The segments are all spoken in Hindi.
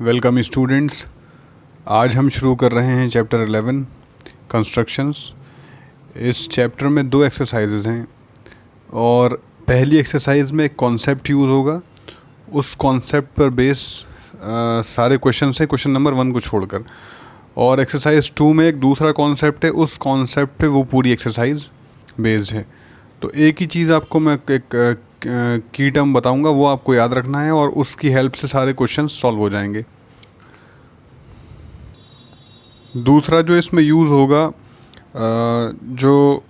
Welcome students. आज हम शुरू कर रहे हैं चैप्टर 11 कंस्ट्रक्शंस। इस चैप्टर में 2 एक्सरसाइजेज हैं और पहली एक्सरसाइज में एक कॉन्सेप्ट यूज़ होगा। उस कॉन्सेप्ट पर बेस सारे क्वेश्चन हैं, क्वेश्चन नंबर 1 को छोड़कर। और एक्सरसाइज 2 में एक दूसरा कॉन्सेप्ट है, उस कॉन्सेप्ट पे वो पूरी एक्सरसाइज बेस्ड है। तो एक ही चीज़ आपको मैं एक की टर्म बताऊंगा, वो आपको याद रखना है और उसकी हेल्प से सारे क्वेश्चन सॉल्व हो जाएंगे। दूसरा जो इसमें यूज़ होगा, जो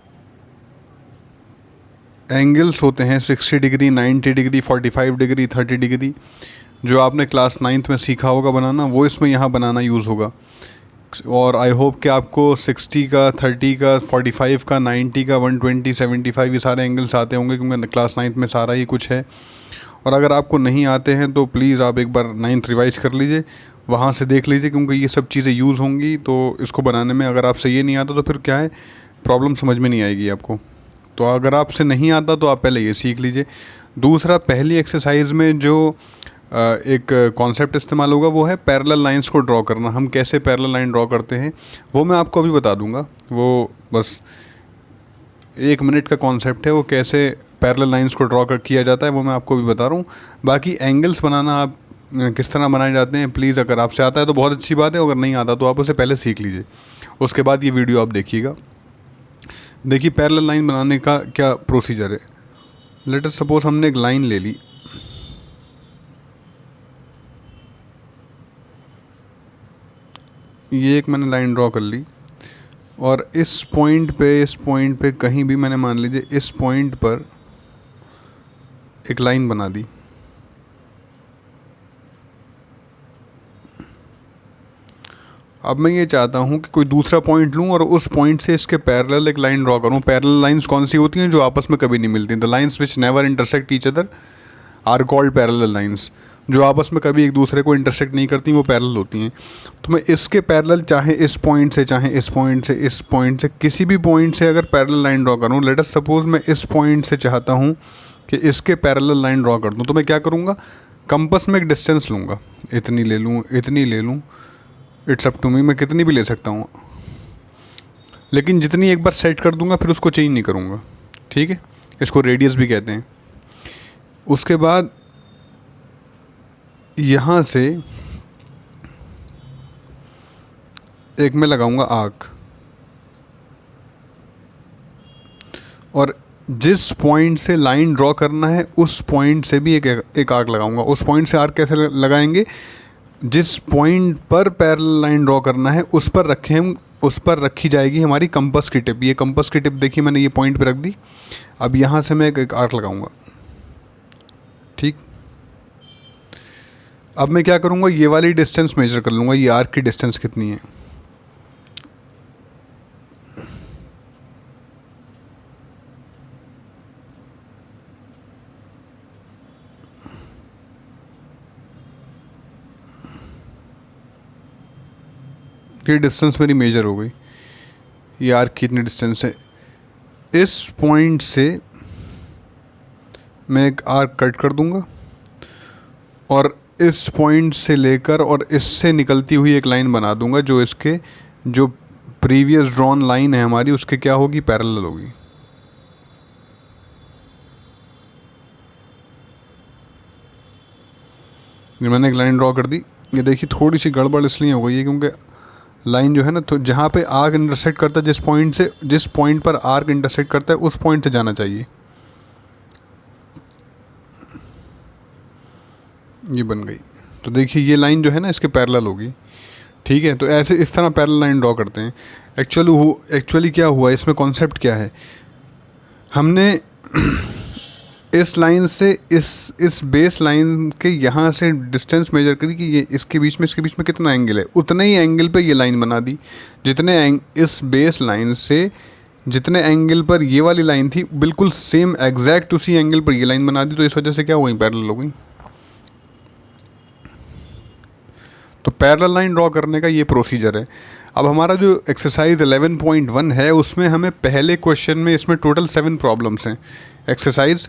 एंगल्स होते हैं 60 डिग्री, 90 डिग्री, 45 डिग्री, 30 डिग्री, जो आपने क्लास 9th में सीखा होगा बनाना, वो इसमें यहाँ बनाना यूज़ होगा। और आई होप कि आपको 60 का, 30 का, 45 का, 90 का, 120, 75 ये सारे एंगल्स आते होंगे, क्योंकि क्लास 9th में सारा ही कुछ है। और अगर आपको नहीं आते हैं तो प्लीज़ आप एक बार 9th रिवाइज कर लीजिए, वहाँ से देख लीजिए, क्योंकि ये सब चीज़ें यूज़ होंगी। तो इसको बनाने में अगर आपसे ये नहीं आता तो फिर क्या है, प्रॉब्लम समझ में नहीं आएगी आपको। तो अगर आपसे नहीं आता तो आप पहले ये सीख लीजिए। दूसरा, पहली एक्सरसाइज में जो एक कॉन्सेप्ट इस्तेमाल होगा वो है पैरेलल लाइंस को ड्रॉ करना। हम कैसे पैरेलल लाइन ड्रॉ करते हैं वो मैं आपको अभी बता दूंगा। वो बस 1 मिनट का कॉन्सेप्ट है, वो कैसे पैरेलल लाइंस को ड्रॉ किया जाता है वो मैं आपको अभी बता रहा हूँ। बाकी एंगल्स बनाना आप किस तरह बनाए जाते हैं, प्लीज़ अगर आपसे आता है तो बहुत अच्छी बात है, अगर नहीं आता तो आप उसे पहले सीख लीजिए, उसके बाद ये वीडियो आप देखिएगा। देखिए पैरेलल लाइन बनाने का क्या प्रोसीजर है। लेट अस सपोज हमने एक लाइन ले ली, ये एक मैंने लाइन ड्रॉ कर ली और इस पॉइंट पे कहीं भी मैंने मान लीजिए इस पॉइंट पर एक लाइन बना दी। अब मैं ये चाहता हूँ कि कोई दूसरा पॉइंट लूँ और उस पॉइंट से इसके पैरेलल एक लाइन ड्रॉ करूँ। पैरेलल लाइंस कौन सी होती हैं? जो आपस में कभी नहीं मिलती। The lines which never intersect each other are called parallel lines. जो आपस में कभी एक दूसरे को इंटरसेक्ट नहीं करती वो पैरेलल होती हैं। तो मैं इसके पैरेलल चाहे इस पॉइंट से, चाहे इस पॉइंट से, इस पॉइंट से, किसी भी पॉइंट से अगर पैरेलल लाइन ड्रॉ करूँ, लेट अस सपोज मैं इस पॉइंट से चाहता हूँ कि इसके पैरेलल लाइन ड्रॉ कर दूँ, तो मैं क्या करूँगा, कंपास में एक डिस्टेंस लूँगा, इतनी ले लूँ, इतनी ले लूँ, इट्स अप टू मी, मैं कितनी भी ले सकता हूँ, लेकिन जितनी एक बार सेट कर दूँगा फिर उसको चेंज नहीं करूँगा। ठीक है, इसको रेडियस भी कहते हैं। उसके बाद यहाँ से एक मैं लगाऊंगा आर्क, और जिस पॉइंट से लाइन ड्रॉ करना है उस पॉइंट से भी एक आर्क लगाऊंगा। उस पॉइंट से आर्क कैसे लगाएंगे? जिस पॉइंट पर पैरेलल लाइन ड्रॉ करना है उस पर रखी जाएगी हमारी कंपास की टिप। ये कंपास की टिप देखिए मैंने ये पॉइंट पे रख दी। अब यहाँ से मैं एक आर्क लगाऊंगा। ठीक, अब मैं क्या करूँगा, ये वाली डिस्टेंस मेजर कर लूँगा, ये आर्क की डिस्टेंस कितनी है। ये डिस्टेंस मेरी मेजर हो गई, ये आर्क कितनी डिस्टेंस है। इस पॉइंट से मैं एक आर्क कट कर दूँगा और इस पॉइंट से लेकर और इससे निकलती हुई एक लाइन बना दूंगा, जो इसके जो प्रीवियस ड्रॉन लाइन है हमारी उसके क्या होगी, पैरेलल होगी। ये मैंने एक लाइन ड्रॉ कर दी। ये देखिए थोड़ी सी गड़बड़ इसलिए हो गई है क्योंकि लाइन जो है ना, तो जहाँ पे आर्क इंटरसेक्ट करता है, जिस पॉइंट पर आर्क इंटरसेक्ट करता है उस पॉइंट से जाना चाहिए। ये बन गई। तो देखिए ये लाइन जो है ना इसके पैरेलल होगी। ठीक है, तो ऐसे इस तरह पैरेलल लाइन ड्रॉ करते हैं। एक्चुअली क्या हुआ, इसमें कॉन्सेप्ट क्या है, हमने इस लाइन से इस बेस लाइन के यहाँ से डिस्टेंस मेजर करी कि ये इसके बीच में कितना एंगल है, उतने ही एंगल पे ये लाइन बना दी। इस बेस लाइन से जितने एंगल पर ये वाली लाइन थी, बिल्कुल सेम एग्जैक्ट उसी एंगल पर ये लाइन बना दी। तो इस वजह से क्या हुई, पैरेलल हो गई। तो पैरेलल लाइन ड्रॉ करने का ये प्रोसीजर है। अब हमारा जो एक्सरसाइज 11.1 है उसमें हमें पहले क्वेश्चन में, इसमें टोटल 7 प्रॉब्लम्स हैं। एक्सरसाइज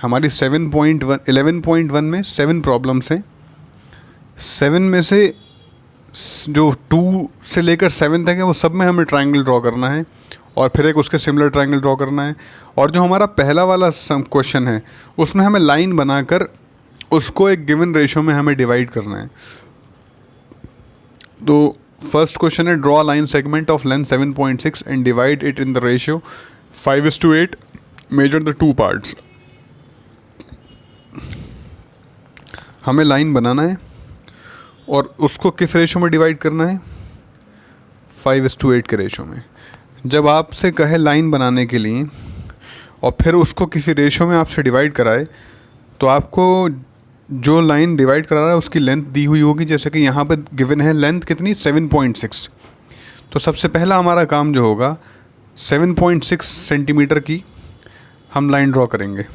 हमारी 11.1 में 7 प्रॉब्लम्स हैं। 7 में से जो 2 से लेकर 7 तक है वो सब में हमें ट्रायंगल ड्रॉ करना है और फिर एक उसके सिमिलर ट्रायंगल ड्रॉ करना है। और जो हमारा पहला वाला क्वेश्चन है उसमें हमें लाइन बनाकर उसको एक गिवन रेशो में हमें डिवाइड करना है। तो फर्स्ट क्वेश्चन है, draw line segment of length 7.6 and divide it in the ratio 5:8, measure the 2 parts. हमें लाइन बनाना है और उसको किस रेशो में डिवाइड करना है, 5:8 के रेशो में। जब आपसे कहे लाइन बनाने के लिए और फिर उसको किसी रेशो में आपसे डिवाइड कराए, तो आपको जो लाइन डिवाइड करा रहा है उसकी लेंथ दी हुई होगी। जैसे कि यहाँ पर गिवन है लेंथ कितनी, 7.6। तो सबसे पहला हमारा काम जो होगा 7.6 सेंटीमीटर की हम लाइन ड्रॉ करेंगे।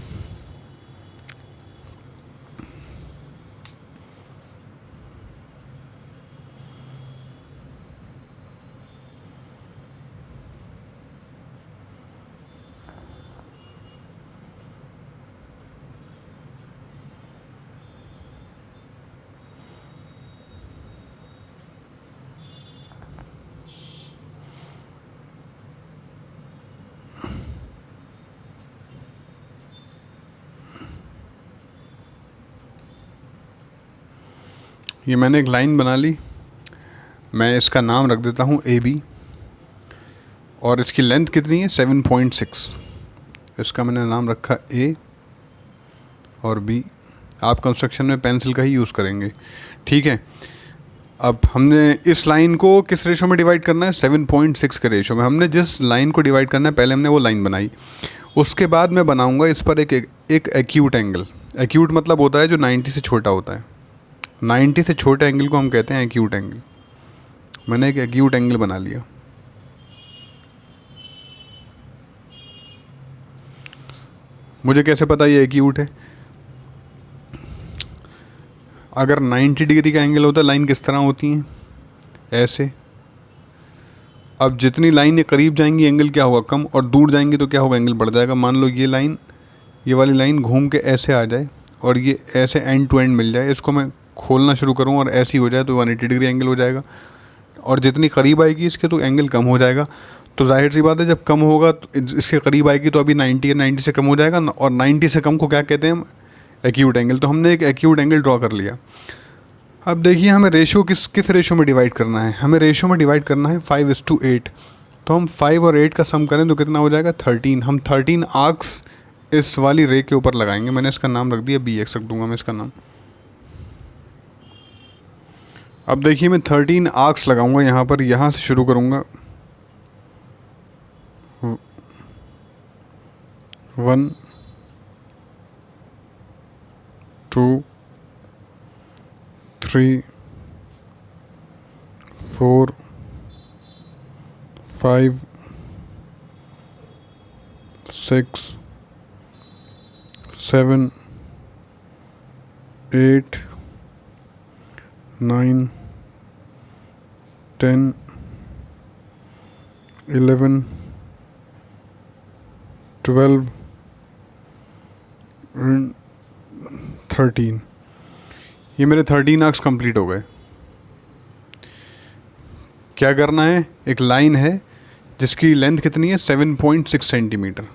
ये मैंने एक लाइन बना ली, मैं इसका नाम रख देता हूँ AB और इसकी लेंथ कितनी है, 7.6। इसका मैंने नाम रखा A और B। आप कंस्ट्रक्शन में पेंसिल का ही यूज़ करेंगे, ठीक है। अब हमने इस लाइन को किस रेशो में डिवाइड करना है, 7.6 के रेशो में। हमने जिस लाइन को डिवाइड करना है पहले हमने वो लाइन बनाई, उसके बाद मैं बनाऊंगा इस पर एक एक्यूट एंगल। एक्यूट मतलब होता है जो 90 से छोटा होता है। 90 से छोटे एंगल को हम कहते हैं एक्यूट एंगल। मैंने एक एक्यूट एंगल बना लिया। मुझे कैसे पता ये एक्यूट है, अगर 90 डिग्री का एंगल होता है लाइन किस तरह होती हैं, ऐसे। अब जितनी लाइन ये करीब जाएंगी एंगल क्या होगा, कम, और दूर जाएंगी तो क्या होगा, एंगल बढ़ जाएगा। मान लो ये लाइन, ये वाली लाइन घूम के ऐसे आ जाए और ये ऐसे एंड टू एंड मिल जाए, इसको मैं खोलना शुरू करूँ और ऐसी हो जाए तो 180 डिग्री एंगल हो जाएगा। और जितनी करीब आएगी इसके तो एंगल कम हो जाएगा। तो जाहिर सी बात है जब कम होगा तो इसके करीब आएगी तो अभी 90 है, 90 से कम हो जाएगा, और 90 से कम को क्या कहते हैं हम, एक्यूट एंगल। तो हमने एक एक्यूट एंगल ड्रॉ कर लिया। अब देखिए हमें रेशो किस रेशो में डिवाइड करना है, हमें रेशो में डिवाइड करना है 5:8। तो हम 5 और 8 का सम करें तो कितना हो जाएगा, 13। हम 13 आर्क्स इस वाली रे के ऊपर लगाएंगे। मैंने इसका नाम रख दिया BX, रख दूंगा मैं इसका नाम। अब देखिए मैं 13 आर्क्स लगाऊंगा यहाँ पर, यहाँ से शुरू करूँगा 1 2 3 4 5 6 7 8 9 10 11 12 and 13। ये मेरे 13 आर्क्स कंप्लीट हो गए। क्या करना है, एक लाइन है जिसकी लेंथ कितनी है, 7.6 सेंटीमीटर।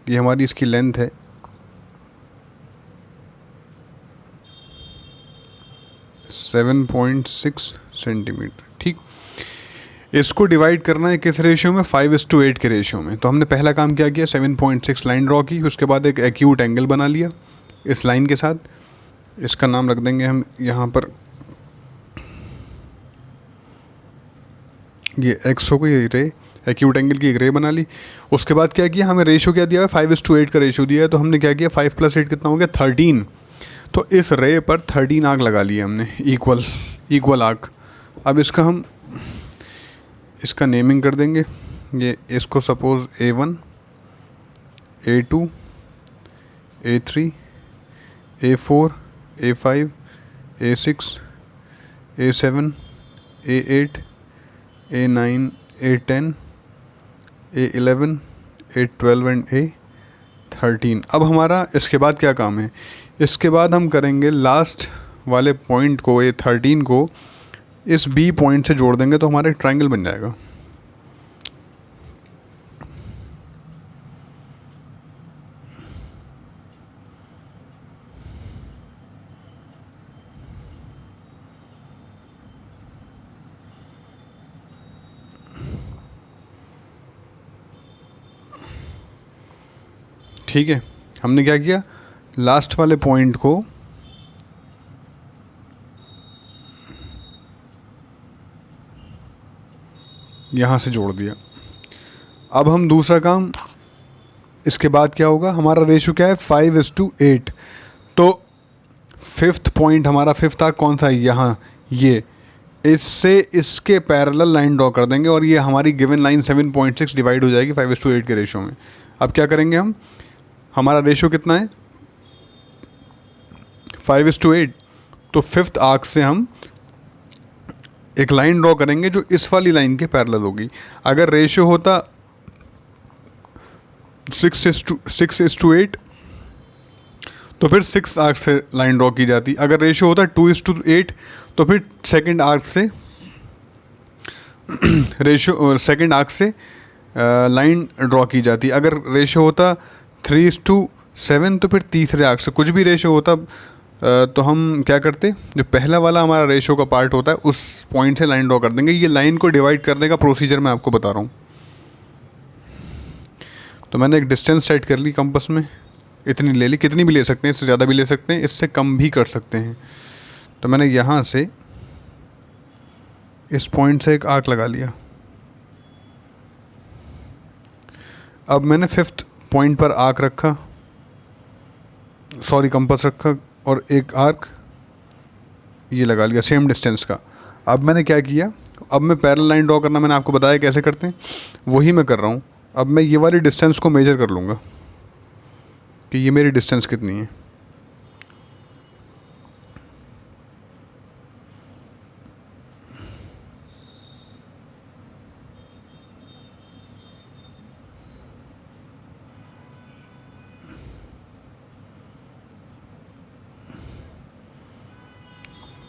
ये हमारी इसकी लेंथ है। सेवन 7.6 सेंटीमीटर, ठीक। इसको डिवाइड करना है किस रेशियो में, 5:8 के रेशियो में। तो हमने पहला काम क्या किया, 7.6 लाइन ड्रॉ की, उसके बाद एक एक्यूट एंगल बना लिया इस लाइन के साथ। इसका नाम रख देंगे हम यहाँ पर, ये एक्स हो गई, ये रे, एक्यूट एंगल की एक रे बना ली। उसके बाद क्या किया, हमें रेशियो क्या दिया है, 5:8 का रेशियो दिया है। तो हमने क्या किया, 5 + 8 कितना हो गया, 13। तो इस रे पर 13 आर्क लगा लिए हमने, इक्वल आर्क। अब इसका हम इसका नेमिंग कर देंगे। ये इसको suppose A1 A2 A3 A4 A5 A6 A7 A8 A9 A10 A11 A12 and A13। अब हमारा इसके बाद क्या काम है, इसके बाद हम करेंगे लास्ट वाले पॉइंट को, ये 13 को इस बी पॉइंट से जोड़ देंगे तो हमारा एक ट्रायंगल बन जाएगा। ठीक है, हमने क्या किया, लास्ट वाले पॉइंट को यहाँ से जोड़ दिया। अब हम दूसरा काम, इसके बाद क्या होगा, हमारा रेशो क्या है 5:8। तो फिफ्थ पॉइंट हमारा, फिफ्थ आर्क कौन सा है, यहाँ, ये, इससे इसके पैरेलल लाइन ड्रॉ कर देंगे और ये हमारी गिवन लाइन 7.6 डिवाइड हो जाएगी 5:8 के रेशो में। अब क्या करेंगे हम, हमारा रेशो कितना है 5:8, तो फिफ्थ आर्क से हम एक लाइन ड्रॉ करेंगे जो इस वाली लाइन के पैरेलल होगी। अगर रेशो होता 6:8 तो फिर 6 आर्क से लाइन ड्रॉ की जाती। अगर रेशो होता 2:8 तो फिर सेकंड आर्क सेकंड आर्क से लाइन ड्रॉ की जाती। अगर रेशो होता 3:7 तो फिर तीसरे आर्क से, कुछ भी रेशो होता तो हम क्या करते, जो पहला वाला हमारा रेशो का पार्ट होता है उस पॉइंट से लाइन ड्रॉ कर देंगे। ये लाइन को डिवाइड करने का प्रोसीजर मैं आपको बता रहा हूँ। तो मैंने एक डिस्टेंस सेट कर ली कंपास में, इतनी ले ली, कितनी भी ले सकते हैं, इससे ज़्यादा भी ले सकते हैं, इससे कम भी कर सकते हैं। तो मैंने यहाँ से इस पॉइंट से एक आर्क लगा लिया। अब मैंने फिफ्थ पॉइंट पर आर्क रखा, सॉरी कंपास रखा, और एक आर्क ये लगा लिया सेम डिस्टेंस का। अब मैंने क्या किया, अब मैं पैरेलल लाइन ड्रॉ करना मैंने आपको बताया कैसे करते हैं, वही मैं कर रहा हूँ। अब मैं ये वाली डिस्टेंस को मेजर कर लूँगा कि ये मेरी डिस्टेंस कितनी है।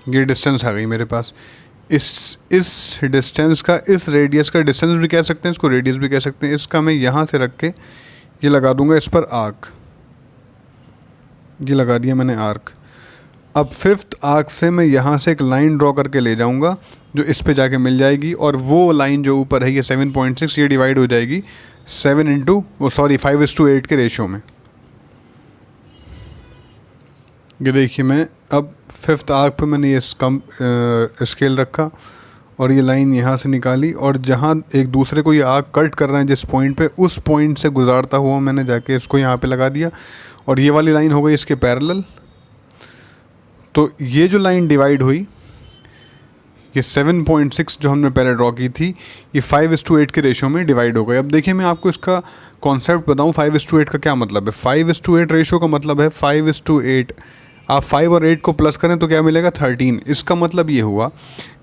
ये डिस्टेंस आ गई मेरे पास। इस डिस्टेंस का, इस रेडियस का डिस्टेंस भी कह सकते हैं, इसको रेडियस भी कह सकते हैं। इसका मैं यहाँ से रख के ये लगा दूंगा इस पर आर्क, ये लगा दिया मैंने आर्क। अब फिफ्थ आर्क से मैं यहाँ से एक लाइन ड्रॉ करके ले जाऊँगा जो इस पे जाके मिल जाएगी, और वो लाइन जो ऊपर है ये 7.6, ये डिवाइड हो जाएगी 5:8 के रेशो में। ये देखिए, मैं अब फिफ्थ आर्क पे मैंने ये स्केल रखा और ये लाइन यहाँ से निकाली, और जहाँ एक दूसरे को ये आर्क कट कर रहे हैं जिस पॉइंट पे, उस पॉइंट से गुजारता हुआ मैंने जाके इसको यहाँ पे लगा दिया, और ये वाली लाइन हो गई इसके पैरेलल। तो ये जो लाइन डिवाइड हुई, ये 7.6 जो हमने पहले ड्रॉ की थी, ये 5:8 के रेशो में डिवाइड हो गई। अब देखिए, मैं आपको इसका कॉन्सेप्ट बताऊँ 5:8 का क्या मतलब है। 5:8 रेशो का मतलब है 5:8, आप 5 और 8 को प्लस करें तो क्या मिलेगा 13। इसका मतलब ये हुआ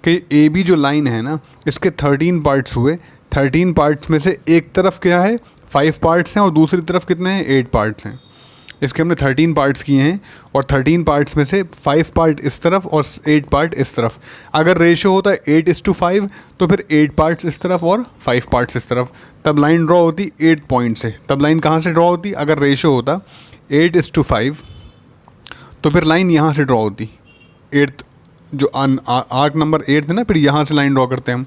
कि ए बी जो लाइन है ना, इसके 13 पार्ट्स हुए। 13 पार्ट्स में से एक तरफ क्या है 5 पार्ट्स हैं और दूसरी तरफ कितने हैं 8 पार्ट्स हैं। इसके हमने 13 पार्ट्स किए हैं और 13 पार्ट्स में से 5 पार्ट इस तरफ और 8 पार्ट इस तरफ। अगर रेशो होता है 8:5 तो फिर 8 पार्ट्स इस तरफ और 5 पार्ट्स इस तरफ, तब लाइन ड्रॉ होती 8 पॉइंट से। तब लाइन कहाँ से ड्रॉ होती, अगर रेशो होता 8:5 तो फिर लाइन यहाँ से ड्रॉ होती, 8th जो आर्क नंबर 8 है ना, फिर यहाँ से लाइन ड्रॉ करते हैं हम।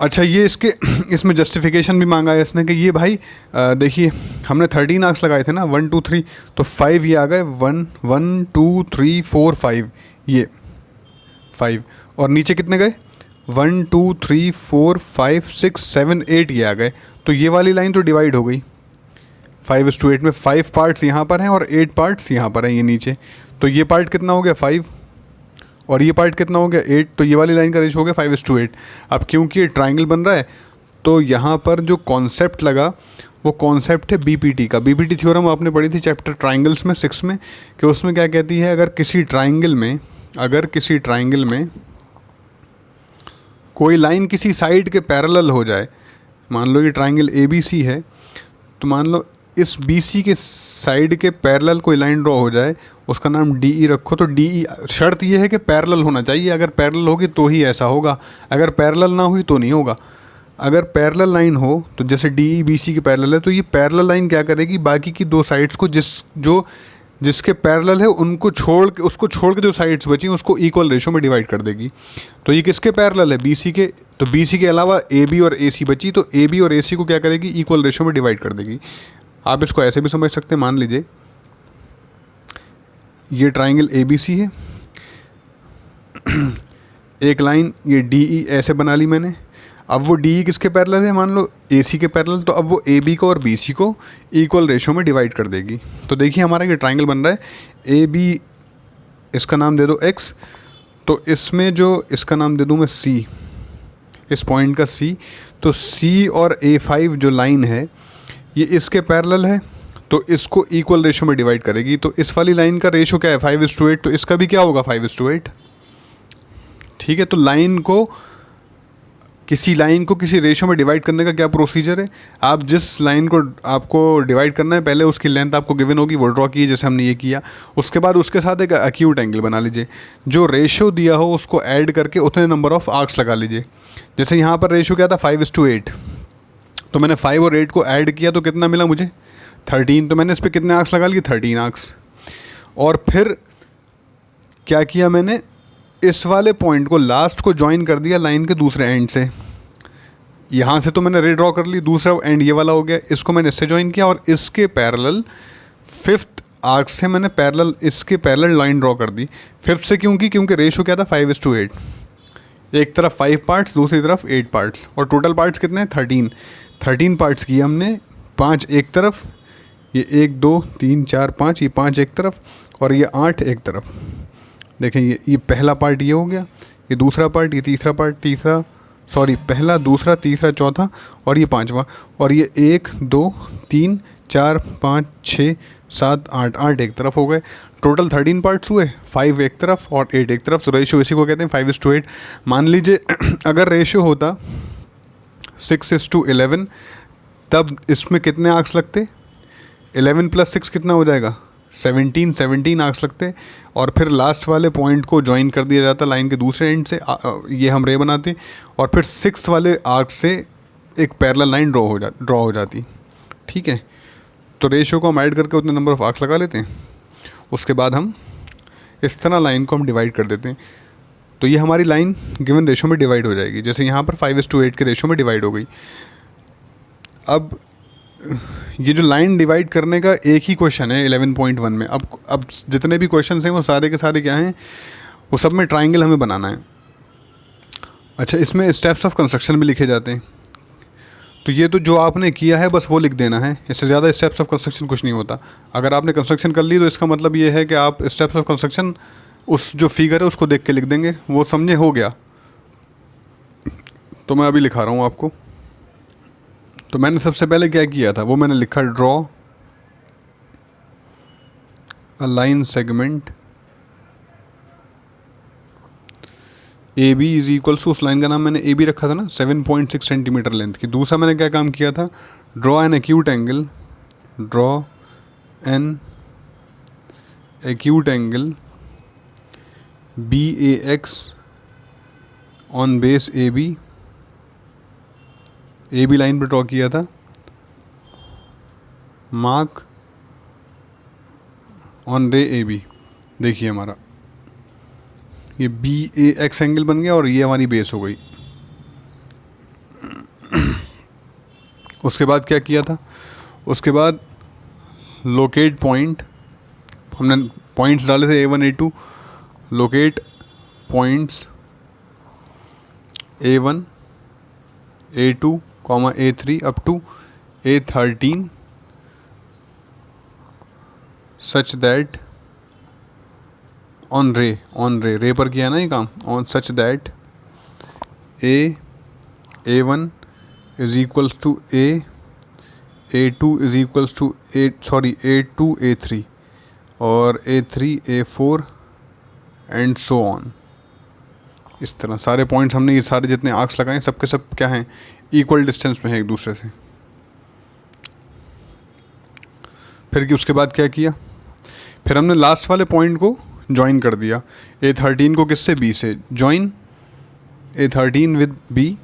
अच्छा, ये इसमें जस्टिफिकेशन भी मांगा है इसने कि ये भाई देखिए, हमने 13 आर्क्स लगाए थे ना, 1 2 3, तो 5 ये आ गए, 1 1 2 3 4 5, ये 5, और नीचे कितने गए 1 2 3 4 5 6 7 8 ये आ गए। तो ये वाली लाइन तो डिवाइड हो गई 5:8 में। 5 पार्ट्स यहाँ पर हैं और 8 पार्ट्स यहाँ पर हैं, ये नीचे। तो ये पार्ट कितना हो गया 5, और ये पार्ट कितना हो गया 8। तो ये वाली लाइन का रेशो हो गया 5:8। अब क्योंकि ये ट्राइंगल बन रहा है, तो यहाँ पर जो कॉन्सेप्ट लगा वो कॉन्सेप्ट है बीपीटी का। बीपीटी थ्योरम आपने पढ़ी थी चैप्टर ट्राइंगल्स में 6 में, कि उसमें क्या कहती है, अगर किसी ट्राइंगल में कोई लाइन किसी साइड के पैरेलल हो जाए, मान लो ये ट्राइंगल ABC है, तो मान लो इस BC के साइड के पैरेलल कोई लाइन ड्रॉ हो जाए, उसका नाम DE रखो। तो DE शर्त ये है कि पैरेलल होना चाहिए, अगर पैरेलल होगी तो ही ऐसा होगा, अगर पैरेलल ना हुई तो नहीं होगा। अगर पैरेलल लाइन हो तो जैसे DE BC के पैरेलल है, तो ये पैरेलल लाइन क्या करेगी, बाकी की दो साइड्स को जिसके पैरेलल है उनको उसको छोड़ के जो साइड्स बची उसको इक्वल रेशो में डिवाइड कर देगी। तो ये किसके पैरेलल है, BC के। तो BC के अलावा AB और AC बची, तो AB और AC को क्या करेगी, इक्वल रेशो में डिवाइड कर देगी। आप इसको ऐसे भी समझ सकते हैं, मान लीजिए ये ट्राइंगल ABC है, एक लाइन ये DE ऐसे बना ली मैंने। अब वो DE किसके पैरेलल है, मान लो AC के पैरेलल, तो अब वो AB को और BC को इक्वल रेशो में डिवाइड कर देगी। तो देखिए हमारा ये ट्राइंगल बन रहा है AB, इसका नाम दे दो X, तो इसमें जो इसका नाम दे दूँ मैं C, इस पॉइंट का C। तो C और A5 जो लाइन है ये इसके पैरेलल है, तो इसको इक्वल रेशो में डिवाइड करेगी। तो इस वाली लाइन का रेशो क्या है, 5:8, तो इसका भी क्या होगा, 5:8। ठीक है, तो किसी लाइन को किसी रेशो में डिवाइड करने का क्या प्रोसीजर है, आप जिस लाइन को आपको डिवाइड करना है पहले उसकी लेंथ आपको गिवन होगी, वो ड्रॉ कीजिए जैसे हमने ये किया। उसके बाद उसके साथ एक एक्यूट एंगल बना लीजिए, जो रेशो दिया हो उसको ऐड करके उतने नंबर ऑफ आर्क्स लगा लीजिए। जैसे यहाँ पर रेशो क्या था, 5:8, तो मैंने 5 और 8 को ऐड किया तो कितना मिला मुझे, 13। तो मैंने इस पर कितने आर्क्स लगा लिए, 13 आर्क्स। और फिर क्या किया मैंने, इस वाले पॉइंट को लास्ट को ज्वाइन कर दिया लाइन के दूसरे एंड से। यहाँ से तो मैंने रे ड्रॉ कर ली, दूसरा एंड ये वाला हो गया, इसको मैंने इससे ज्वाइन किया और इसके पैरेलल 5th आर्क से मैंने इसके पैरेलल लाइन ड्रॉ कर दी। 5th से क्योंकि रेशो क्या था, 5:8, एक तरफ 5 पार्ट्स दूसरी तरफ 8 पार्ट्स, और टोटल पार्ट्स कितने हैं, 13 पार्ट्स किए हमने। 5 एक तरफ, ये 1 2 3 4 5, ये 5 एक तरफ और ये 8 एक तरफ। देखें ये पहला पार्ट ये हो गया, ये दूसरा पार्ट, ये तीसरा पार्ट, पहला दूसरा तीसरा चौथा और ये पांचवा, और ये 1 2 3 4 5 6 7 8, 8 एक तरफ हो गए। टोटल 13 पार्ट्स हुए, 5 एक तरफ और 8 एक तरफ। तो रेशो इसी को कहते हैं 5:8। मान लीजिए अगर रेशो होता 6:11, तब इसमें कितने आर्क्स लगते, 11 + 6 कितना हो जाएगा, 17 आर्क्स लगते। और फिर लास्ट वाले पॉइंट को ज्वाइन कर दिया जाता लाइन के दूसरे एंड से, ये हम रे बनाते, और फिर 6th वाले आर्क से एक पैरेलल लाइन ड्रॉ हो जाती। ठीक है, तो रेशो को हम ऐड करके उतने नंबर ऑफ आर्क्स लगा लेते हैं। उसके बाद हम इस तरह लाइन को हम डिवाइड कर देते हैं, तो ये हमारी लाइन गिवन रेशो में डिवाइड हो जाएगी। जैसे यहाँ पर 5:8 के रेशो में डिवाइड हो गई। अब ये जो लाइन डिवाइड करने का एक ही क्वेश्चन है 11.1 में। अब जितने भी क्वेश्चन हैं वो सारे के सारे क्या हैं, वो सब में ट्राइंगल हमें बनाना है। अच्छा, इसमें स्टेप्स ऑफ कंस्ट्रक्शन भी लिखे जाते हैं, तो ये तो जो आपने किया है बस वो लिख देना है, इससे ज़्यादा स्टेप्स ऑफ कंस्ट्रक्शन कुछ नहीं होता। अगर आपने कंस्ट्रक्शन कर ली तो इसका मतलब ये है कि आप स्टेप्स ऑफ कंस्ट्रक्शन उस जो फिगर है उसको देख के लिख देंगे, वो समझे, हो गया। तो मैं अभी लिखा रहा हूँ आपको। तो मैंने सबसे पहले क्या किया था, वो मैंने लिखा, draw a line segment AB is equals to, उस लाइन का नाम मैंने AB रखा था ना, 7.6 सेंटीमीटर लेंथ की। दूसरा मैंने क्या काम किया था, draw an acute angle BAX on base AB line पे ड्रॉ किया था। मार्क ऑन रे AB, देखिए हमारा ये BAX एंगल बन गया और ये हमारी बेस हो गई। उसके बाद क्या किया था, उसके बाद लोकेट पॉइंट, हमने पॉइंट्स डाले थे A1 A2, locate points A1 A2, A3 up to A13 such that on ray पर किया ना ये काम, on such that A1 is equals to A2 is equals to A2 A3 और A3 A4 and so on. इस तरह सारे पॉइंट्स हमने, ये सारे जितने आर्क्स लगाए सबके सब क्या हैं, इक्वल डिस्टेंस में है एक दूसरे से। फिर उसके बाद क्या किया, फिर हमने लास्ट वाले पॉइंट को ज्वाइन कर दिया। A13 को किससे, B से। Join A13 with B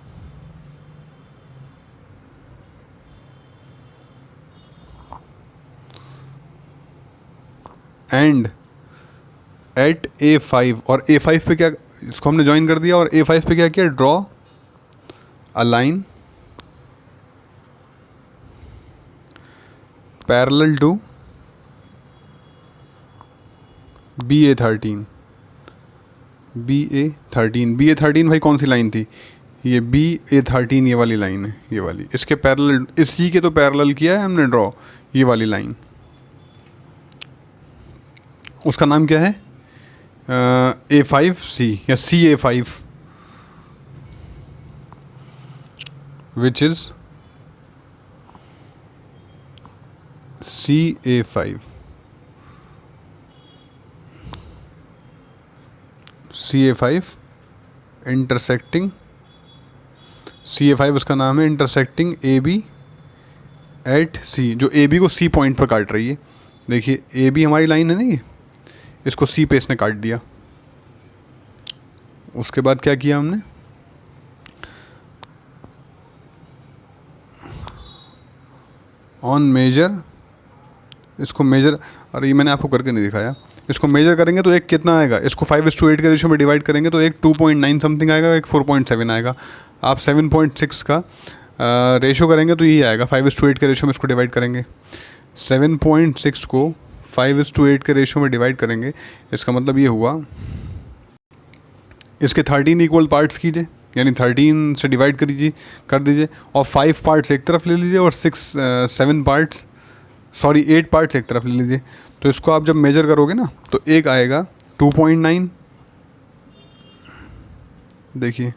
and at A5, और A5 पे क्या, इसको हमने ज्वाइन कर दिया और A5 पे क्या किया, draw a line parallel to BA13। BA13 भाई कौन सी लाइन थी, ये BA13, ये वाली लाइन है, ये वाली, इसके पैरेलल, इसी के तो पैरेलल किया है हमने ड्रॉ, ये वाली लाइन। उसका नाम क्या है, A5C या CA5, which is CA5। CA5 intersecting, CA5 उसका नाम है, इंटरसेक्टिंग AB एट C, जो AB को C पॉइंट पर काट रही है। देखिए AB हमारी लाइन है ना, ये इसको C पे इसने काट दिया। उसके बाद क्या किया हमने, ऑन मेजर, इसको मेजर, अरे ये मैंने आपको करके नहीं दिखाया, इसको मेजर करेंगे तो एक कितना आएगा, इसको 5:8 के रेशियो में डिवाइड करेंगे तो एक 2.9 समथिंग आएगा, एक 4.7 आएगा। आप 7.6 का रेशियो करेंगे तो यही आएगा, 5:8 के रेशियो में इसको डिवाइड करेंगे। 7.6 को 5:8 के रेशियो में डिवाइड करेंगे, इसका मतलब ये हुआ, इसके 13 इक्वल पार्ट्स कीजिए, यानी 13 से डिवाइड कर दीजिए, और 5 पार्ट्स एक तरफ ले लीजिए और 8 पार्ट्स एक तरफ ले लीजिए। तो इसको आप जब मेजर करोगे ना तो एक आएगा 2.9, देखिए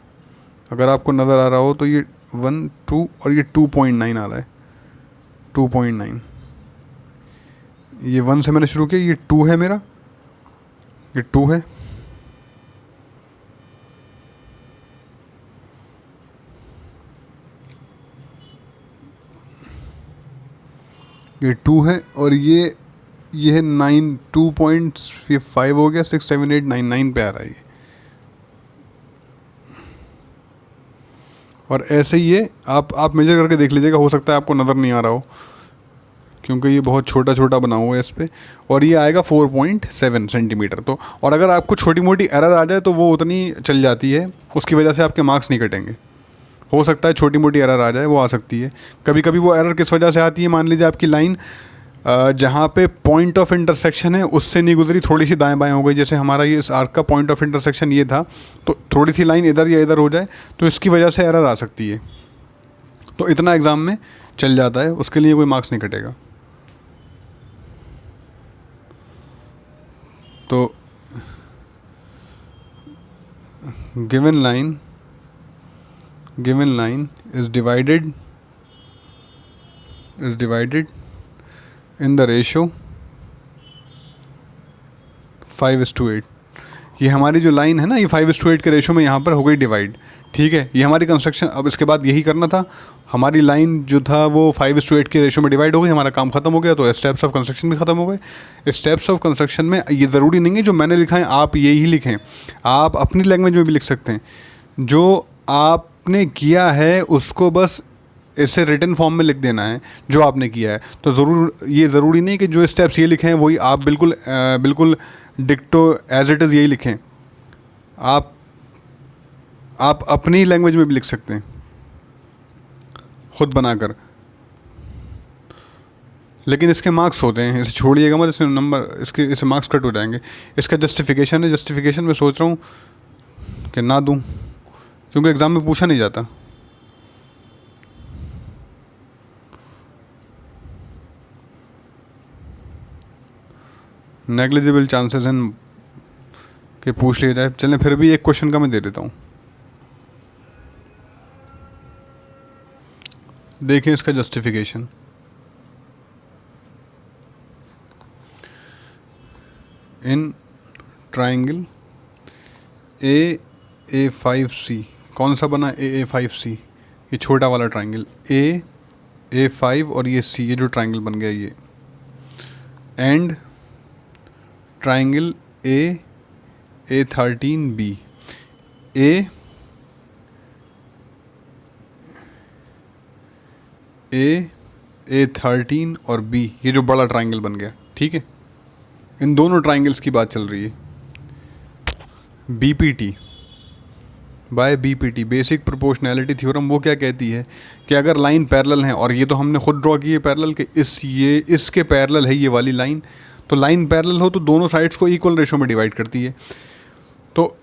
अगर आपको नज़र आ रहा हो तो ये 1 2 और ये 2.9 आ रहा है, 2.9। ये 1 से मैंने शुरू किया, ये 2 है मेरा, ये 2 है, ये 2 है, और ये है 9, 2.5 हो गया, 6 7 8 9 9 पे आ रहा है ये। और ऐसे ही ये आप मेजर करके देख लीजिएगा, हो सकता है आपको नज़र नहीं आ रहा हो क्योंकि ये बहुत छोटा छोटा बना हुआ है इस पर, और ये आएगा 4.7 सेंटीमीटर। तो और अगर आपको छोटी मोटी एरर आ जाए तो वो उतनी चल जाती है, उसकी वजह से आपके मार्क्स नहीं कटेंगे। हो सकता है छोटी मोटी एरर आ जाए, वो आ सकती है। कभी कभी वो एरर किस वजह से आती है, मान लीजिए आपकी लाइन जहाँ पे पॉइंट ऑफ इंटरसेक्शन है उससे नहीं गुजरी, थोड़ी सी दाएं बाएं हो गई, जैसे हमारा ये इस आर्क का पॉइंट ऑफ इंटरसेक्शन ये था, तो थोड़ी सी लाइन इधर या इधर हो जाए तो इसकी वजह से एरर आ सकती है। तो इतना एग्ज़ाम में चल जाता है, उसके लिए कोई मार्क्स नहीं कटेगा। तो given line is divided in the ratio 5:8। ये हमारी जो लाइन है ना, ये 5:8 के रेशो में यहाँ पर हो गई डिवाइड, ठीक है। ये हमारी कंस्ट्रक्शन, अब इसके बाद यही करना था, हमारी लाइन जो था वो 5:8 के रेशो में डिवाइड हो गई, हमारा काम खत्म हो गया। तो स्टेप्स ऑफ कंस्ट्रक्शन भी ख़त्म हो गए। स्टेप्स ऑफ कंस्ट्रक्शन में ये ज़रूरी नहीं है जो मैंने लिखा है आप ये ही लिखें, आप अपनी लैंग्वेज में भी लिख सकते हैं। जो आपने किया है उसको बस इसे रिटन फॉर्म में लिख देना है जो आपने किया है। तो ये ज़रूरी नहीं कि जो स्टेप्स ये लिखे हैं वही आप बिल्कुल डिक्टो एज इट इज़ यही लिखें, आप अपनी लैंग्वेज में भी लिख सकते हैं खुद बनाकर। लेकिन इसके मार्क्स होते हैं, इसे छोड़िएगा मत, इसमें नंबर इसे मार्क्स कट हो जाएंगे। इसका जस्टिफिकेशन है, जस्टिफिकेशन में सोच रहा हूँ कि ना दूँ क्योंकि एग्ज़ाम में पूछा नहीं जाता। नेग्लिजिबल चांसेस हैं कि पूछ लिया जाए। चलें फिर भी एक क्वेश्चन का मैं दे देता हूँ, देखें इसका जस्टिफिकेशन। इन ट्राइंगल A5C, कौन सा बना A5C, ये छोटा वाला ट्राइंगल A5 और ये C, ये जो ट्राइंगल बन गया ये एंड ट्राइंगल A13B। A13 और B, ये जो बड़ा ट्राइंगल बन गया, ठीक है। इन दोनों ट्राइंगल्स की बात चल रही है। BPT by BPT, basic proportionality theorem, वो क्या कहती है कि अगर लाइन पैरेलल है, और ये तो हमने खुद ड्रॉ की है पैरेलल के, इसके पैरेलल है ये वाली लाइन, तो लाइन पैरेलल हो तो दोनों साइड्स को इक्वल रेशो में डिवाइड करती है। तो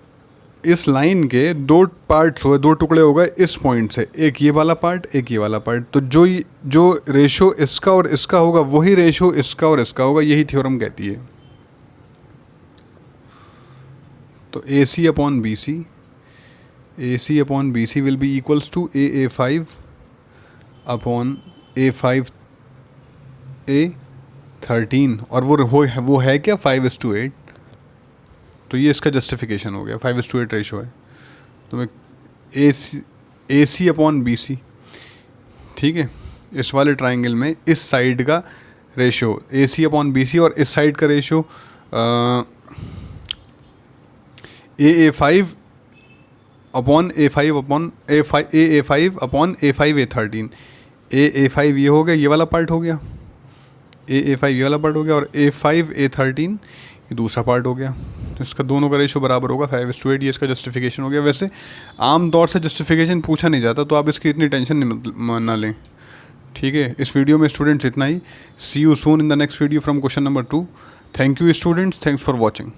इस लाइन के दो पार्ट्स हुए, दो टुकड़े हो गए इस पॉइंट से, एक ये वाला पार्ट, एक ये वाला पार्ट। तो जो रेशो इसका और इसका होगा वही रेशो इसका और इसका होगा, यही थ्योरम कहती है। तो AC upon BC will be equals to AA5 upon A5A13, और वो है क्या 5:8। तो ये इसका जस्टिफिकेशन हो गया, 5:8 रेशो है। तो मैं AC अपॉन BC, ठीक है, इस वाले ट्राइंगल में इस साइड का रेशो AC अपॉन BC और इस साइड का ratio AA5 upon A5 upon AA5 upon A5A13। AA5 ये हो गया, ये वाला पार्ट हो गया, AA5 ये वाला पार्ट हो गया, और A5A13 ये दूसरा पार्ट हो गया। तो इसका दोनों का रेशो बराबर होगा 5:8। ये इसका जस्टिफिकेशन हो गया। वैसे आम तौर से जस्टिफिकेशन पूछा नहीं जाता, तो आप इसकी इतनी टेंशन ना लें, ठीक है। इस वीडियो में स्टूडेंट्स इतना ही। See you soon in the next video from question number 2। Thank you students, thanks for watching.